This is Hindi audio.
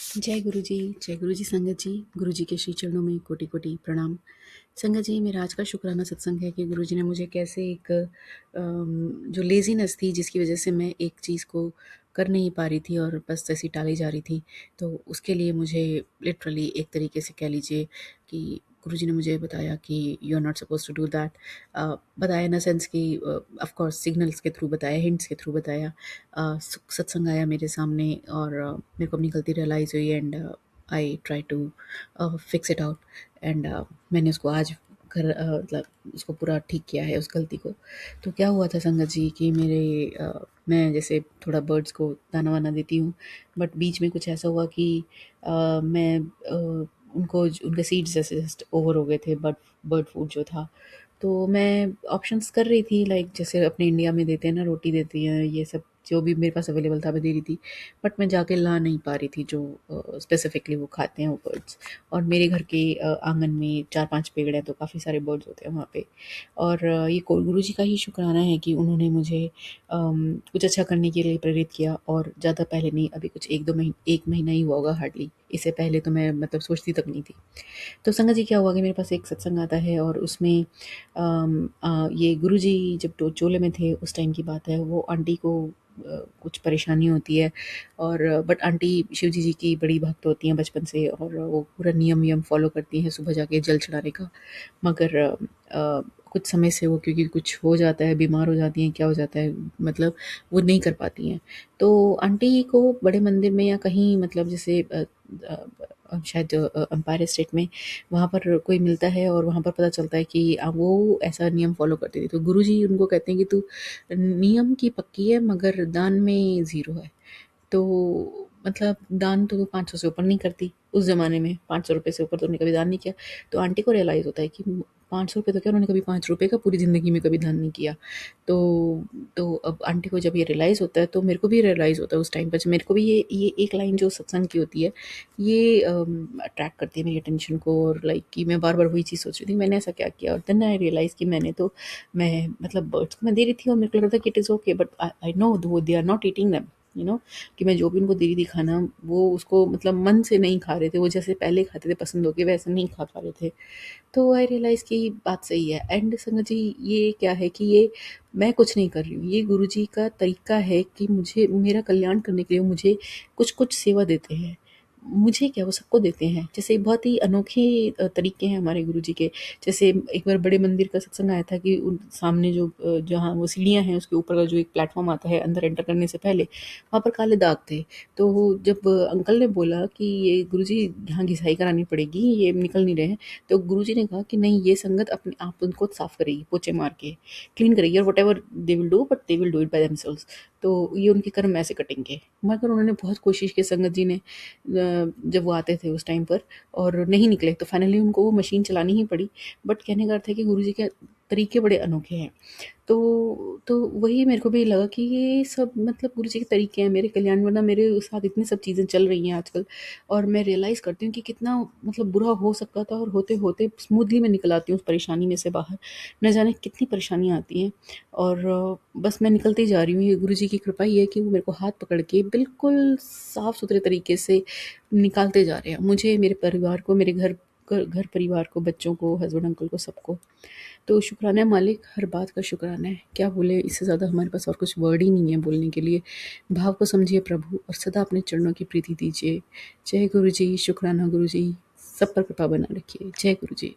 जय गुरु जी संगत जी। गुरु जी के श्री चरणों में कोटि कोटि प्रणाम। संगत जी, मेरा आज का शुक्राना सत्संग है कि गुरु जी ने मुझे कैसे एक जो लेज़ीनेस थी जिसकी वजह से मैं एक चीज़ को कर नहीं पा रही थी और बस ऐसी टाली जा रही थी, तो उसके लिए मुझे लिटरली एक तरीके से कह लीजिए कि गुरु जी ने मुझे बताया कि you are not suppose to do that. बताया इन अ सेंस कि ऑफ कोर्स सिग्नल्स के थ्रू बताया, हिंट्स के थ्रू बताया। सत्संग आया मेरे सामने और मेरे को अपनी गलती रियलाइज़ हुई and I try to fix it out and मैंने उसको आज मतलब उसको पूरा ठीक किया है उस गलती को। तो क्या हुआ था संगत जी कि मैं जैसे थोड़ा बर्ड्स को दाना वाना देती हूँ, बट बीच में कुछ ऐसा हुआ कि मैं उनको उनके सीड्स जैसे जस्ट ओवर हो गए थे, बर्ड बर्ड फूड जो था। तो मैं ऑप्शंस कर रही थी, लाइक जैसे अपने इंडिया में देते हैं ना, रोटी देती हैं, ये सब जो भी मेरे पास अवेलेबल था मैं दे रही थी, बट मैं जाके ला नहीं पा रही थी जो स्पेसिफिकली वो खाते हैं वो बर्ड्स। और मेरे घर के आंगन में 4-5 पेड़ हैं, तो काफ़ी सारे बर्ड्स होते हैं वहाँ पे। और ये गुरु जी का ही शुक्राना है कि उन्होंने मुझे कुछ अच्छा करने के लिए प्रेरित किया। और ज़्यादा पहले नहीं, अभी कुछ 1 महीना ही हुआ होगा हार्डली, इससे पहले तो मैं मतलब सोचती तक नहीं थी। तो संगत जी क्या हुआ कि मेरे पास एक सत्संग आता है और उसमें ये गुरुजी जब चोले में थे उस टाइम की बात है। वो आंटी को कुछ परेशानी होती है और बट आंटी शिव जी की बड़ी भक्त होती हैं बचपन से और वो पूरा नियम वियम फॉलो करती हैं सुबह जाके जल चढ़ाने का। मगर कुछ समय से वो क्योंकि कुछ हो जाता है, बीमार हो जाती हैं, क्या हो जाता है, मतलब वो नहीं कर पाती हैं। तो आंटी को बड़े मंदिर में या कहीं मतलब जैसे शायद एम्पायर स्टेट में वहाँ पर कोई मिलता है और वहाँ पर पता चलता है कि वो ऐसा नियम फ़ॉलो करती थी। तो गुरुजी उनको कहते हैं कि तू नियम की पक्की है मगर दान में ज़ीरो है। तो मतलब दान तो 500 से ऊपर नहीं करती, उस ज़माने में ₹500 से ऊपर तो उन्होंने कभी दान नहीं किया। तो आंटी को रियलाइज़ होता है कि ₹500 तो क्या, उन्होंने कभी ₹5 का पूरी ज़िंदगी में कभी दान नहीं किया। तो अब आंटी को जब ये रियलाइज़ होता है तो मेरे को भी रियलाइज़ होता है उस टाइम पर। मेरे को भी ये एक लाइन जो सत्संग की होती है, ये अट्रैक्ट करती है मेरी अटेंशन को और लाइक कि मैं बार-बार वही चीज़ सोच रही थी, मैंने ऐसा क्या किया? और देन आई रियलाइज़ कि मैं मतलब बर्ड्स को मैं दे रही थी और मेरे को लग रहा था कि it is okay, but I know though they are not eating them, you know, कि मैं जो भी उनको दे रही थी खाना, वो उसको मतलब मन से नहीं खा रहे थे, वो जैसे पहले खाते थे पसंद होके वैसे नहीं खा पा रहे थे। तो आई रियलाइज़ कि बात सही है। एंड संगत जी, ये क्या है कि ये मैं कुछ नहीं कर रही हूँ, ये गुरुजी का तरीका है कि मुझे मेरा कल्याण करने के लिए वो मुझे कुछ-कुछ सेवा देते हैं। मुझे क्या, वो सबको देते हैं। जैसे बहुत ही अनोखे तरीके हैं हमारे गुरुजी के। जैसे एक बार बड़े मंदिर का सत्संग आया था कि उन सामने जो जहाँ वो सीढ़ियाँ हैं उसके ऊपर का जो एक प्लेटफ़ॉर्म आता है अंदर एंटर करने से पहले, वहाँ पर काले दाग थे। तो जब अंकल ने बोला कि ये गुरुजी यहाँ घिसाई करानी पड़ेगी, ये निकल नहीं रहे हैं, तो गुरुजी ने कहा कि नहीं, ये संगत अपने आप उनको साफ करेगी, पोछे मार के क्लीन करेगी और whatever they will do, but they will do it by themselves. तो ये उनके कर्म ऐसे कटेंगे। मगर उन्होंने बहुत कोशिश की संगत जी ने, जब वो आते थे उस टाइम पर और नहीं निकले तो फाइनली उनको वो मशीन चलानी ही पड़ी। बट कहने का अर्थ है कि गुरुजी के तरीके बड़े अनोखे हैं। तो वही मेरे को भी लगा कि ये सब मतलब गुरु जी के तरीके हैं मेरे कल्याण, वरना मेरे साथ इतनी सब चीज़ें चल रही हैं आजकल और मैं रियलाइज़ करती हूँ कि कितना मतलब बुरा हो सकता था और होते-होते स्मूथली मैं निकल आती हूँ उस परेशानी में से बाहर। न जाने कितनी परेशानियाँ आती हैं और बस मैं निकलती जा रही हूँ। ये गुरु जी की कृपा ही है कि वो मेरे को हाथ पकड़ के बिल्कुल साफ-सुथरे तरीके से निकालते जा रहे हैं। मुझे, मेरे परिवार को, मेरे घर परिवार को, बच्चों को, हस्बैंड अंकल को, सबको। तो शुक्राना है मालिक, हर बात का शुक्राना है। क्या बोले, इससे ज़्यादा हमारे पास और कुछ वर्ड ही नहीं है बोलने के लिए। भाव को समझिए प्रभु और सदा अपने चरणों की प्रीति दीजिए। जय गुरु जी, शुक्राना गुरु जी, सब पर कृपा बना रखिए। जय गुरु जी।